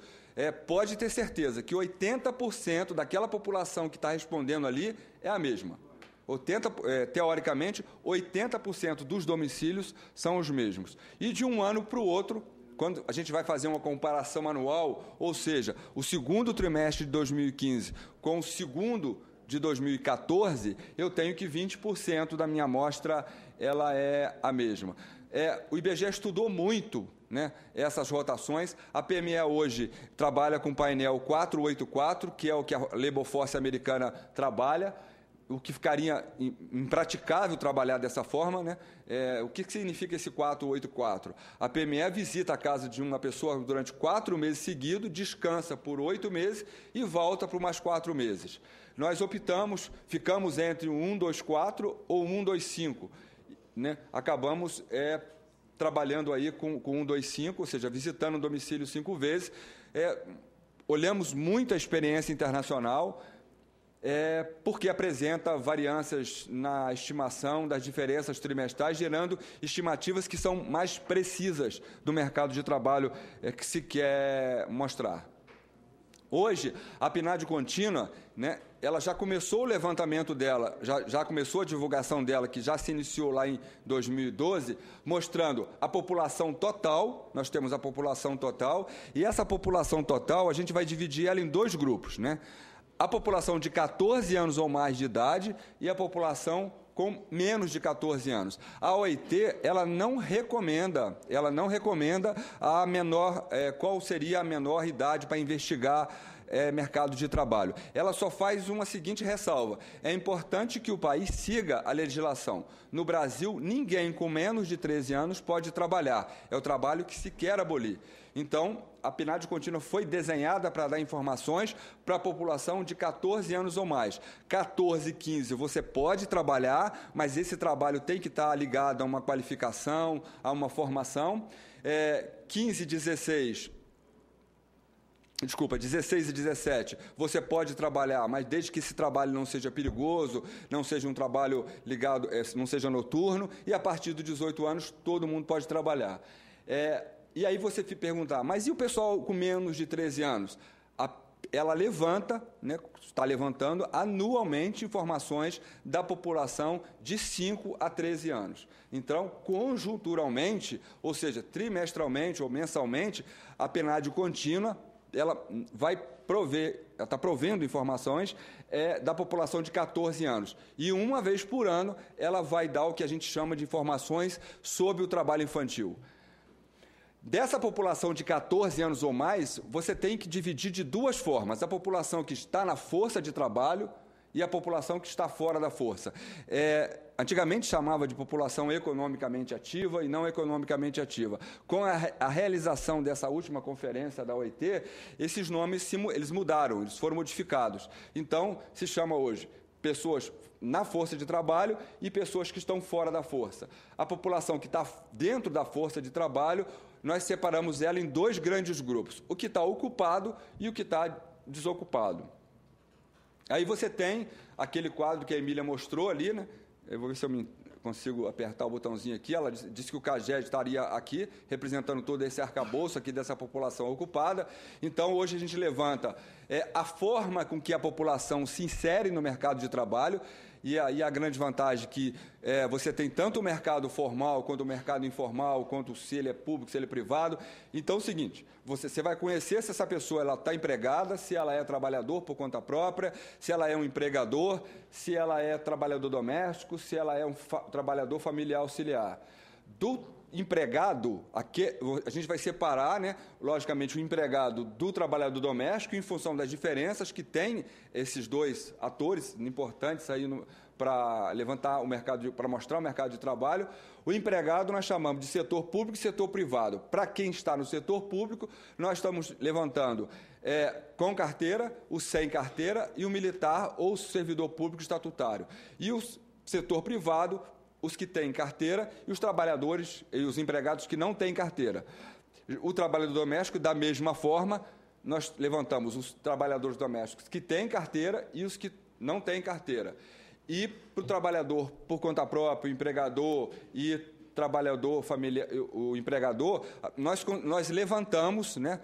pode ter certeza que 80% daquela população que está respondendo ali é a mesma. Teoricamente, 80% dos domicílios são os mesmos. E de um ano para o outro, quando a gente vai fazer uma comparação anual, ou seja, o segundo trimestre de 2015 com o segundo de 2014, eu tenho que 20% da minha amostra ela é a mesma. O IBGE estudou muito, né, essas rotações. A PME hoje trabalha com o painel 484, que é o que a Labor Force americana trabalha, o que ficaria impraticável trabalhar dessa forma, né? O que significa esse 484? A PME visita a casa de uma pessoa durante 4 meses seguidos, descansa por 8 meses e volta por mais 4 meses. Nós ficamos entre o 124 ou o 125, né? Acabamos trabalhando aí com 125, ou seja, visitando o domicílio 5 vezes. Olhamos muito a experiência internacional, porque apresenta variâncias na estimação das diferenças trimestrais, gerando estimativas que são mais precisas do mercado de trabalho que se quer mostrar. Hoje, a PNAD contínua, né, ela já começou o levantamento dela, já começou a divulgação dela, que já se iniciou lá em 2012, mostrando a população total. Nós temos a população total, e essa população total a gente vai dividir ela em 2 grupos, né? A população de 14 anos ou mais de idade e a população com menos de 14 anos. A OIT, ela não recomenda qual seria a menor idade para investigar mercado de trabalho. Ela só faz uma seguinte ressalva: é importante que o país siga a legislação. No Brasil, ninguém com menos de 13 anos pode trabalhar. É o trabalho que se quer abolir. Então, a PNAD contínua foi desenhada para dar informações para a população de 14 anos ou mais. 14 e 15, você pode trabalhar, mas esse trabalho tem que estar ligado a uma qualificação, a uma formação. 16 e 17, você pode trabalhar, mas desde que esse trabalho não seja perigoso, não seja um trabalho ligado, não seja noturno, e a partir dos 18 anos todo mundo pode trabalhar. E aí você se perguntar, mas e o pessoal com menos de 13 anos? Ela levanta, né, está levantando anualmente informações da população de 5 a 13 anos. Então, conjunturalmente, ou seja, trimestralmente ou mensalmente, a PNAD contínua, ela vai prover, ela está provendo informações da população de 14 anos. E uma vez por ano, ela vai dar o que a gente chama de informações sobre o trabalho infantil. Dessa população de 14 anos ou mais, você tem que dividir de duas formas: a população que está na força de trabalho e a população que está fora da força. Antigamente chamava de população economicamente ativa e não economicamente ativa. Com a realização dessa última conferência da OIT, esses nomes eles mudaram, eles foram modificados. Então, se chama hoje pessoas na força de trabalho e pessoas que estão fora da força. A população que está dentro da força de trabalho, nós separamos ela em dois grandes grupos: o que está ocupado e o que está desocupado. Aí você tem aquele quadro que a Emília mostrou ali, né? Eu vou ver se eu consigo apertar o botãozinho aqui. Ela disse que o CAGED estaria aqui, representando todo esse arcabouço aqui dessa população ocupada. Então, hoje a gente levanta a forma com que a população se insere no mercado de trabalho. E aí a grande vantagem é que você tem tanto o mercado formal, quanto o mercado informal, quanto se ele é público, se ele é privado. Então, é o seguinte: você vai conhecer se essa pessoa está empregada, se ela é trabalhador por conta própria, se ela é um empregador, se ela é trabalhador doméstico, se ela é um trabalhador familiar auxiliar. Do empregado, aqui, a gente vai separar, né, logicamente, o empregado do trabalhador doméstico em função das diferenças que tem esses dois atores importantes aí para levantar o mercado, para mostrar o mercado de trabalho. O empregado nós chamamos de setor público e setor privado. Para quem está no setor público, nós estamos levantando com carteira, o sem carteira e o militar ou o servidor público estatutário. E o setor privado, os que têm carteira e os trabalhadores e os empregados que não têm carteira. O trabalhador doméstico, da mesma forma, nós levantamos os trabalhadores domésticos que têm carteira e os que não têm carteira. E para o trabalhador por conta própria, o empregador e trabalhador familiar, o empregador, nós levantamos, né,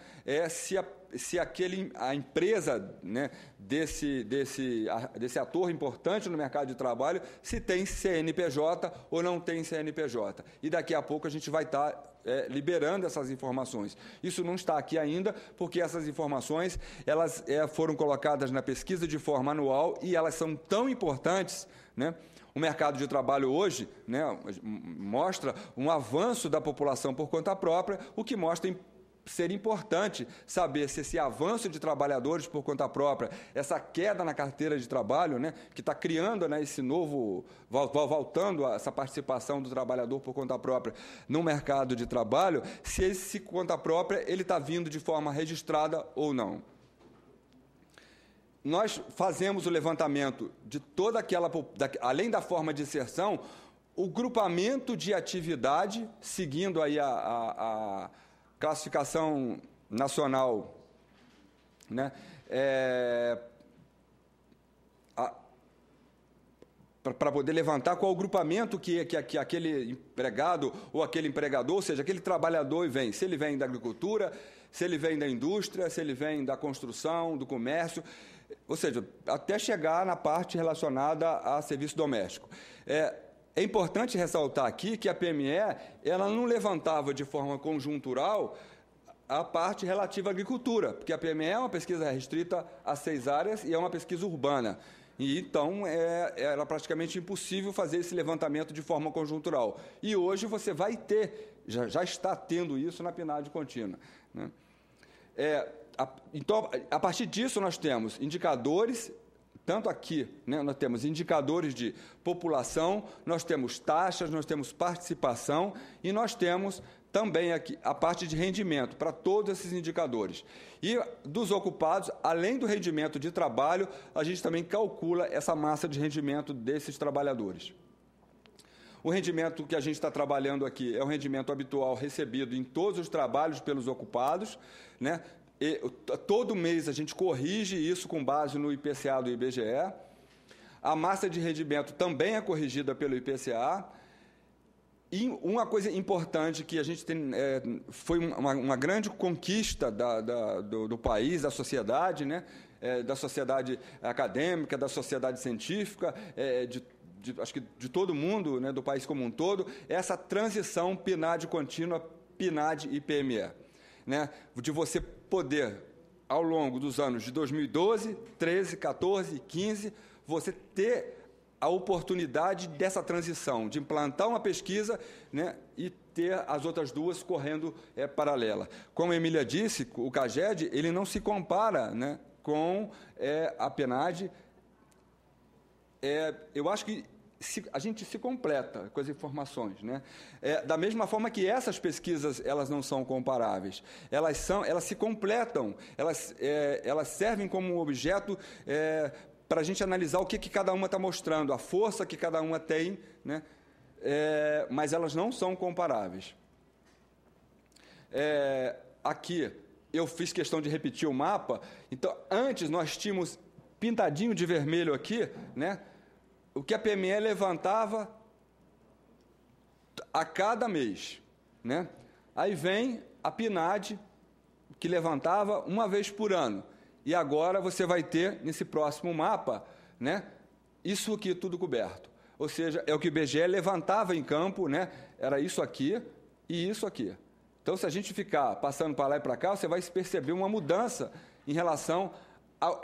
se a empresa, né, desse ator importante no mercado de trabalho, se tem CNPJ ou não tem CNPJ. E daqui a pouco a gente vai estar liberando essas informações. Isso não está aqui ainda, porque essas informações elas foram colocadas na pesquisa de forma anual e elas são tão importantes, né? O mercado de trabalho hoje, né, mostra um avanço da população por conta própria, o que mostra ser importante saber se esse avanço de trabalhadores por conta própria, essa queda na carteira de trabalho, né, que está criando, né, esse novo, voltando a essa participação do trabalhador por conta própria no mercado de trabalho, se esse conta própria ele está vindo de forma registrada ou não. Nós fazemos o levantamento de toda aquela, além da forma de inserção, o grupamento de atividade, seguindo aí a classificação nacional, né, para poder levantar qual o grupamento que aquele empregado ou aquele empregador, ou seja, aquele trabalhador vem, se ele vem da agricultura, se ele vem da indústria, se ele vem da construção, do comércio, ou seja, até chegar na parte relacionada a serviço doméstico. É importante ressaltar aqui que a PME ela não levantava de forma conjuntural a parte relativa à agricultura, porque a PME é uma pesquisa restrita a 6 áreas e é uma pesquisa urbana. E, então, era praticamente impossível fazer esse levantamento de forma conjuntural. E hoje você vai ter, já está tendo isso na PNAD contínua, né? Então, a partir disso, nós temos indicadores, tanto aqui, né, nós temos indicadores de população, nós temos taxas, nós temos participação e nós temos também aqui a parte de rendimento para todos esses indicadores. E dos ocupados, além do rendimento de trabalho, a gente também calcula essa massa de rendimento desses trabalhadores. O rendimento que a gente está trabalhando aqui é o rendimento habitual recebido em todos os trabalhos pelos ocupados, né? E todo mês a gente corrige isso com base no IPCA do IBGE. A massa de rendimento também é corrigida pelo IPCA. E uma coisa importante que a gente tem, foi uma grande conquista do país, da sociedade, né? Da sociedade acadêmica, da sociedade científica, acho que de todo mundo, né? Do país como um todo, essa transição PNAD contínua, PNAD e PME. Né, de você poder, ao longo dos anos de 2012, 13, 14 e 15, você ter a oportunidade dessa transição, de implantar uma pesquisa, né, e ter as outras duas correndo paralela. Como a Emília disse, o CAGED ele não se compara, né, com a PNAD. Eu acho que a gente se completa com as informações, né? Da mesma forma que essas pesquisas elas não são comparáveis, elas se completam, elas servem como objeto para a gente analisar o que cada uma está mostrando, a força que cada uma tem, né? Mas elas não são comparáveis. Aqui eu fiz questão de repetir o mapa. Então, antes nós tínhamos pintadinho de vermelho aqui, né? O que a PME levantava a cada mês, né? Aí vem a PNAD, que levantava uma vez por ano. E agora você vai ter, nesse próximo mapa, né, isso aqui tudo coberto. Ou seja, é o que o IBGE levantava em campo, né? Era isso aqui e isso aqui. Então, se a gente ficar passando para lá e para cá, você vai perceber uma mudança em relação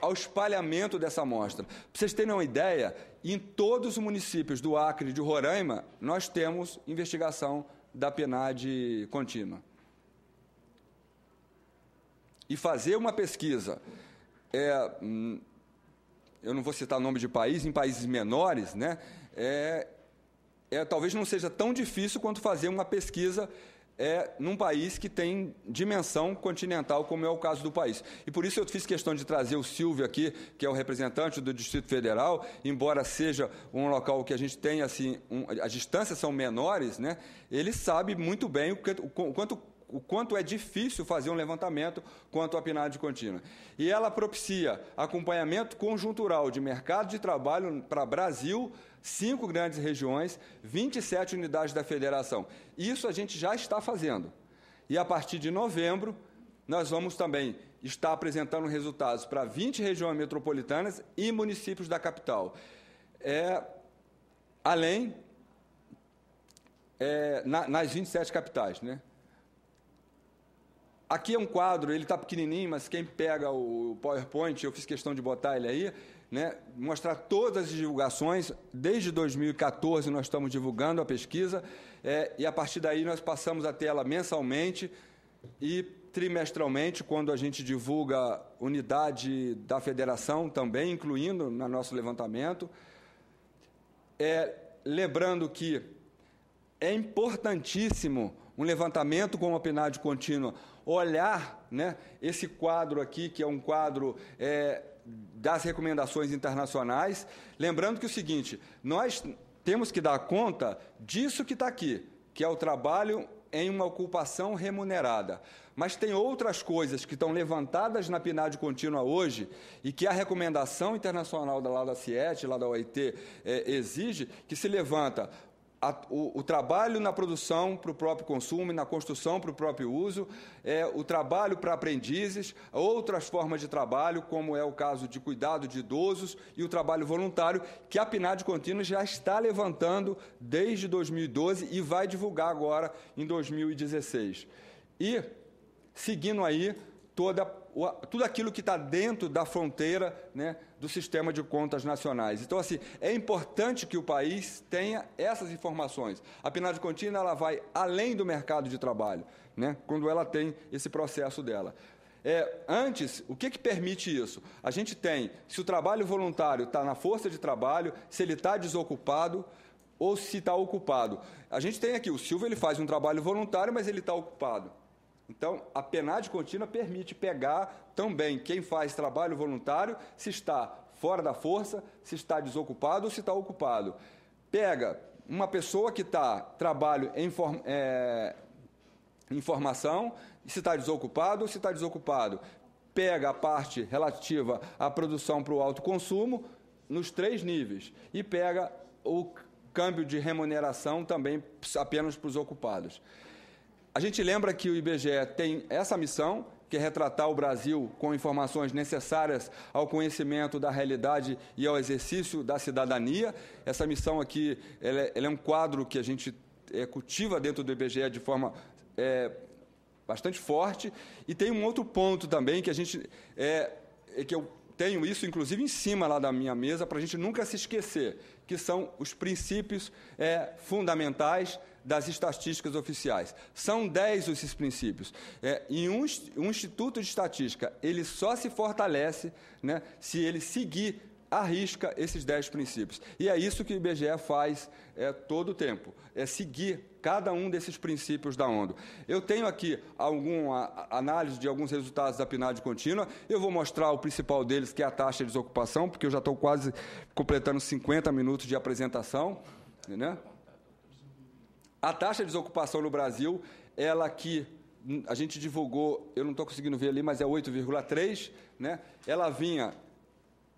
ao espalhamento dessa amostra. Para vocês terem uma ideia, em todos os municípios do Acre e de Roraima, nós temos investigação da PNAD contínua. E fazer uma pesquisa, eu não vou citar nome de país, em países menores, né, talvez não seja tão difícil quanto fazer uma pesquisa num país que tem dimensão continental, como é o caso do país. E por isso eu fiz questão de trazer o Silvio aqui, que é o representante do Distrito Federal, embora seja um local que a gente tem, assim, as distâncias são menores, né? Ele sabe muito bem o quanto é difícil fazer um levantamento quanto à PNAD contínua. E ela propicia acompanhamento conjuntural de mercado de trabalho para Brasil, 5 grandes regiões, 27 unidades da federação. Isso a gente já está fazendo. E, a partir de novembro, nós vamos também estar apresentando resultados para 20 regiões metropolitanas e municípios da capital. Além, nas 27 capitais, né? Aqui é um quadro, ele está pequenininho, mas quem pega o PowerPoint, eu fiz questão de botar ele aí, né, mostrar todas as divulgações. Desde 2014 nós estamos divulgando a pesquisa, e a partir daí nós passamos a tê-la mensalmente e trimestralmente, quando a gente divulga unidade da federação, também incluindo no nosso levantamento. Lembrando que é importantíssimo um levantamento com a PNAD contínua, olhar, né, esse quadro aqui, que é um quadro das recomendações internacionais, lembrando que o seguinte, nós temos que dar conta disso que está aqui, que é o trabalho em uma ocupação remunerada. Mas tem outras coisas que estão levantadas na PNAD contínua hoje e que a recomendação internacional lá da CIET, lá da OIT, exige, que se levanta o trabalho na produção para o próprio consumo e na construção para o próprio uso, o trabalho para aprendizes, outras formas de trabalho, como é o caso de cuidado de idosos e o trabalho voluntário, que a PNAD contínua já está levantando desde 2012 e vai divulgar agora em 2016. E, seguindo aí, tudo aquilo que está dentro da fronteira, né, do sistema de contas nacionais. Então, assim, é importante que o país tenha essas informações. A PNAD contínua ela vai além do mercado de trabalho, né, quando ela tem esse processo dela. Antes, o que permite isso? A gente tem, se o trabalho voluntário está na força de trabalho, se ele está desocupado ou se está ocupado. A gente tem aqui, o Silvio ele faz um trabalho voluntário, mas ele está ocupado. Então, a PNAD contínua permite pegar também quem faz trabalho voluntário, se está fora da força, se está desocupado ou se está ocupado. Pega uma pessoa que está trabalho em formação, se está desocupado ou se está desocupado. Pega a parte relativa à produção para o autoconsumo, nos 3 níveis, e pega o câmbio de remuneração também apenas para os ocupados. A gente lembra que o IBGE tem essa missão, que é retratar o Brasil com informações necessárias ao conhecimento da realidade e ao exercício da cidadania. Essa missão aqui ela é um quadro que a gente cultiva dentro do IBGE de forma bastante forte. E tem um outro ponto também que a gente que eu tenho isso, inclusive, em cima lá da minha mesa, para a gente nunca se esquecer, que são os princípios fundamentais das estatísticas oficiais. São 10 esses princípios. E um Instituto de Estatística, ele só se fortalece, né, se ele seguir à risca esses 10 princípios. E é isso que o IBGE faz todo o tempo, é seguir cada um desses princípios da ONDO. Eu tenho aqui alguma análise de alguns resultados da PNAD contínua. Eu vou mostrar o principal deles, que é a taxa de desocupação, porque eu já estou quase completando 50 minutos de apresentação, né? A taxa de desocupação no Brasil, ela que a gente divulgou, eu não estou conseguindo ver ali, mas é 8,3, né? Ela vinha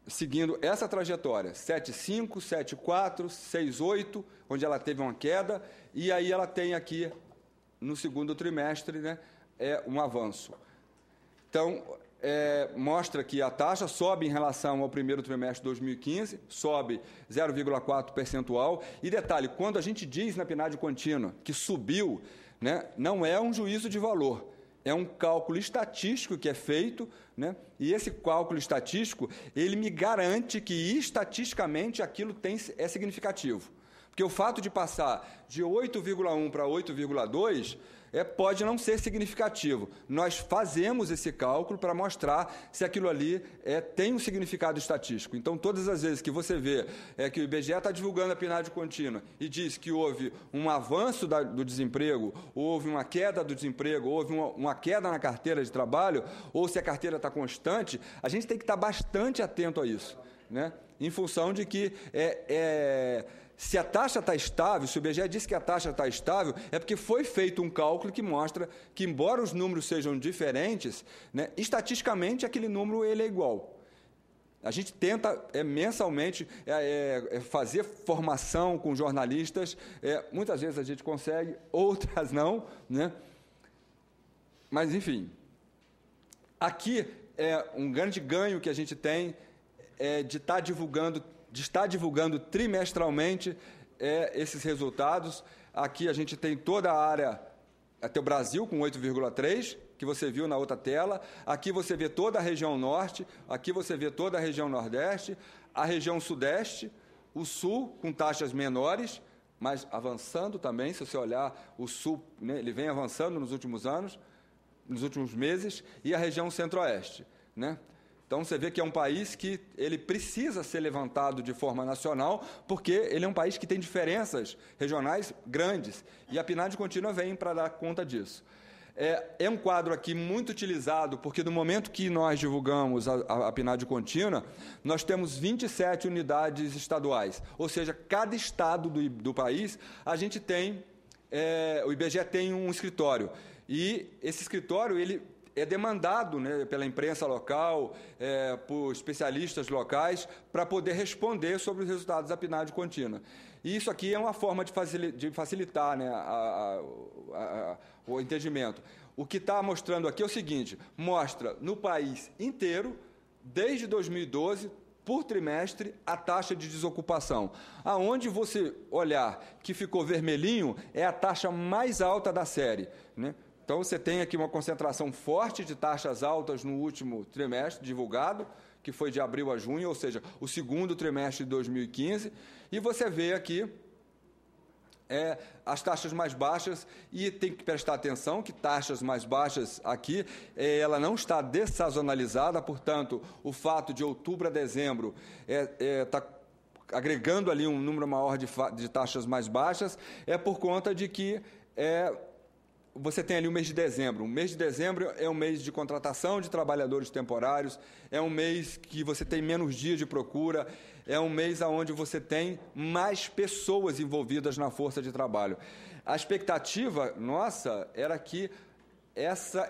seguindo essa trajetória, 7,5, 7,4, 6,8, onde ela teve uma queda, e aí ela tem aqui, no segundo trimestre, né, um avanço. Então, mostra que a taxa sobe em relação ao primeiro trimestre de 2015, sobe 0,4 percentual, e detalhe, quando a gente diz na PNAD contínua que subiu, né, não é um juízo de valor, é um cálculo estatístico que é feito, né? E esse cálculo estatístico, ele me garante que estatisticamente aquilo é significativo. Porque o fato de passar de 8,1 para 8,2 pode não ser significativo. Nós fazemos esse cálculo para mostrar se aquilo ali tem um significado estatístico. Então, todas as vezes que você vê que o IBGE está divulgando a PNAD contínua e diz que houve um avanço do desemprego, houve uma queda do desemprego, houve uma queda na carteira de trabalho, ou se a carteira está constante, a gente tem que estar bastante atento a isso, né? Em função de que se a taxa está estável, se o IBGE diz que a taxa está estável, é porque foi feito um cálculo que mostra que, embora os números sejam diferentes, né, estatisticamente aquele número ele é igual. A gente tenta mensalmente fazer formação com jornalistas, muitas vezes a gente consegue, outras não, né? Mas, enfim, aqui um grande ganho que a gente tem de estar divulgando trimestralmente esses resultados. Aqui a gente tem toda a área, até o Brasil, com 8,3, que você viu na outra tela. Aqui você vê toda a região norte, aqui você vê toda a região nordeste, a região sudeste, o sul, com taxas menores, mas avançando também. Se você olhar o sul, né, ele vem avançando nos últimos anos, nos últimos meses, e a região centro-oeste, né? Então, você vê que é um país que ele precisa ser levantado de forma nacional, porque ele é um país que tem diferenças regionais grandes, e a PNAD contínua vem para dar conta disso. É um quadro aqui muito utilizado, porque no momento que nós divulgamos a PNAD contínua, nós temos 27 unidades estaduais, ou seja, cada estado do país, a gente tem, o IBGE tem um escritório, e esse escritório, ele é demandado, né, pela imprensa local, por especialistas locais, para poder responder sobre os resultados da PNAD contínua. E isso aqui é uma forma de facilitar, né, o entendimento. O que está mostrando aqui é o seguinte, mostra no país inteiro, desde 2012, por trimestre, a taxa de desocupação. Aonde você olhar que ficou vermelhinho, é a taxa mais alta da série, né? Então, você tem aqui uma concentração forte de taxas altas no último trimestre divulgado, que foi de abril a junho, ou seja, o segundo trimestre de 2015, e você vê aqui as taxas mais baixas, e tem que prestar atenção que taxas mais baixas aqui, ela não está dessazonalizada, portanto, o fato de outubro a dezembro está agregando ali um número maior de taxas mais baixas, por conta de que você tem ali o mês de dezembro. O mês de dezembro é um mês de contratação de trabalhadores temporários, é um mês que você tem menos dias de procura, é um mês onde você tem mais pessoas envolvidas na força de trabalho. A expectativa nossa era que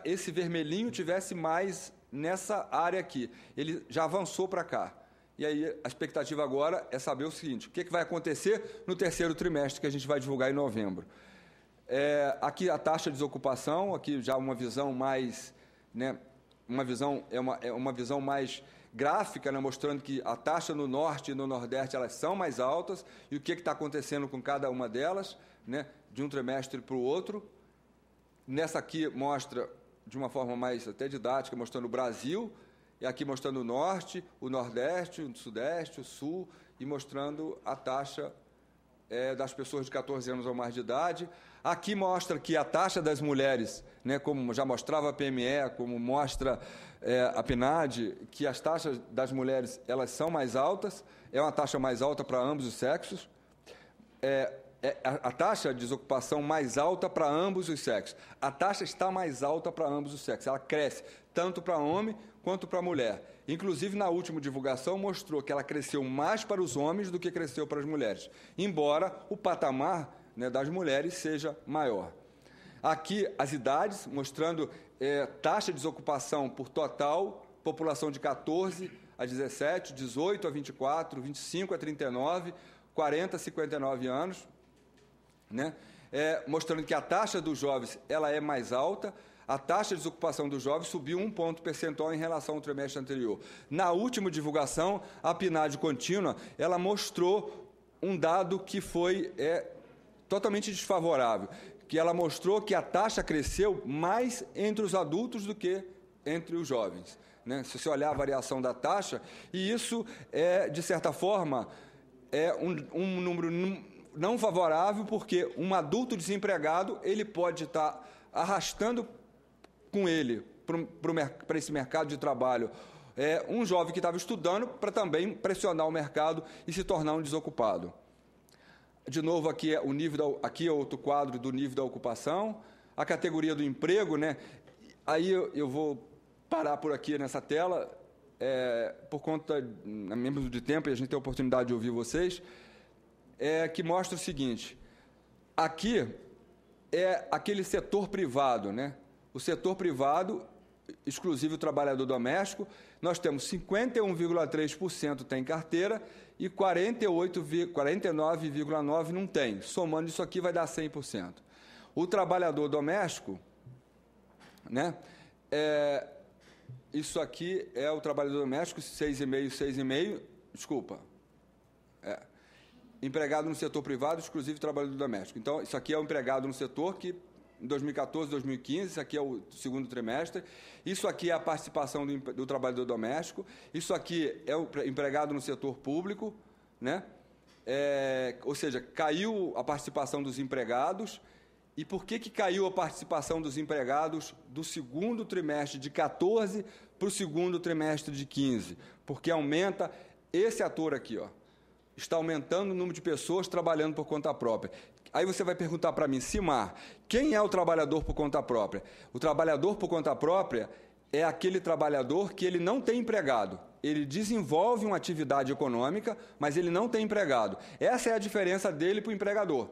esse vermelhinho tivesse mais nessa área aqui. Ele já avançou para cá. E aí a expectativa agora é saber o seguinte: o que vai acontecer no terceiro trimestre, que a gente vai divulgar em novembro. Aqui a taxa de desocupação, aqui já uma visão mais, uma visão mais gráfica, mostrando que a taxa no norte e no nordeste elas são mais altas, e o que está acontecendo com cada uma delas, de um trimestre para o outro. Nessa aqui mostra, de uma forma mais até didática, mostrando o Brasil, e aqui mostrando o norte, o nordeste, o sudeste, o sul, e mostrando a taxa das pessoas de 14 anos ou mais de idade. Aqui mostra que a taxa das mulheres, como já mostrava a PME, como mostra a PNAD, que as taxas das mulheres elas são mais altas, é uma taxa mais alta para ambos os sexos, a taxa de desocupação mais alta para ambos os sexos. A taxa está mais alta para ambos os sexos, ela cresce tanto para homem quanto para mulher. Inclusive, na última divulgação, mostrou que ela cresceu mais para os homens do que cresceu para as mulheres, embora o patamar das mulheres seja maior. Aqui, as idades, mostrando taxa de desocupação por total, população de 14 a 17, 18 a 24, 25 a 39, 40 a 59 anos, mostrando que a taxa dos jovens ela é mais alta. A taxa de desocupação dos jovens subiu 1 ponto percentual em relação ao trimestre anterior. Na última divulgação, a PNAD contínua, ela mostrou um dado que foi totalmente desfavorável, que ela mostrou que a taxa cresceu mais entre os adultos do que entre os jovens. Se você olhar a variação da taxa, e isso de certa forma, um número não favorável, porque um adulto desempregado ele pode estar arrastando com ele para esse mercado de trabalho um jovem que estava estudando, para também pressionar o mercado e se tornar um desocupado. De novo, aqui é o nível aqui é outro quadro do nível da ocupação, a categoria do emprego, Aí eu vou parar por aqui nessa tela, por conta mesmo de tempo, e a gente tem a oportunidade de ouvir vocês, que mostra o seguinte: aqui é aquele setor privado, O setor privado, exclusivo o trabalhador doméstico, nós temos 51,3% tem carteira e 49,9% não tem. Somando isso aqui vai dar 100%. O trabalhador doméstico, isso aqui é o trabalhador doméstico, 6,5%, desculpa. Empregado no setor privado, exclusivo trabalhador doméstico. Então, isso aqui é o empregado no setor que, em 2014, 2015, isso aqui é o segundo trimestre, isso aqui é a participação do trabalhador doméstico, isso aqui é o empregado no setor público, ou seja, caiu a participação dos empregados. E por que caiu a participação dos empregados do segundo trimestre de 14 para o segundo trimestre de 15? Porque aumenta esse ator aqui, está aumentando o número de pessoas trabalhando por conta própria. Aí você vai perguntar para mim: Simar, quem é o trabalhador por conta própria? O trabalhador por conta própria é aquele trabalhador que ele não tem empregado. Ele desenvolve uma atividade econômica, mas ele não tem empregado. Essa é a diferença dele para o empregador.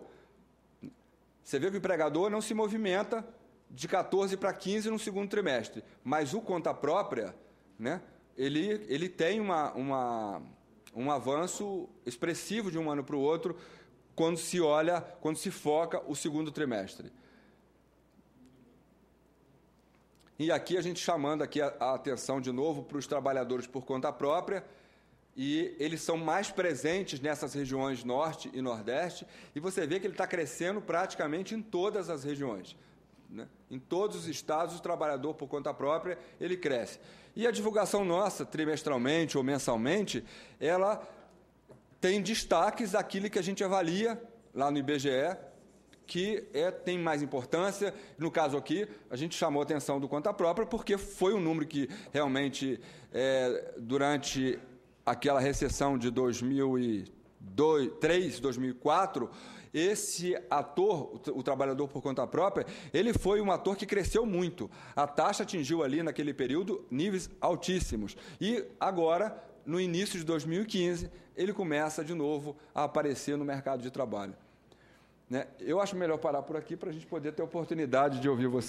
Você vê que o empregador não se movimenta de 14 para 15 no segundo trimestre, mas o conta própria, ele tem um avanço expressivo de um ano para o outro, quando se foca o segundo trimestre. E aqui a gente chamando aqui a atenção de novo para os trabalhadores por conta própria, e eles são mais presentes nessas regiões norte e nordeste, e você vê que ele está crescendo praticamente em todas as regiões. Em todos os estados, o trabalhador por conta própria, ele cresce. E a divulgação nossa, trimestralmente ou mensalmente, ela tem destaques daquilo que a gente avalia lá no IBGE, que tem mais importância. No caso aqui, a gente chamou a atenção do conta própria porque foi um número que realmente, durante aquela recessão de 2003, 2004, esse ator, o trabalhador por conta própria, ele foi um ator que cresceu muito. A taxa atingiu ali, naquele período, níveis altíssimos. E agora, no início de 2015, ele começa de novo a aparecer no mercado de trabalho. Eu acho melhor parar por aqui para a gente poder ter a oportunidade de ouvir você.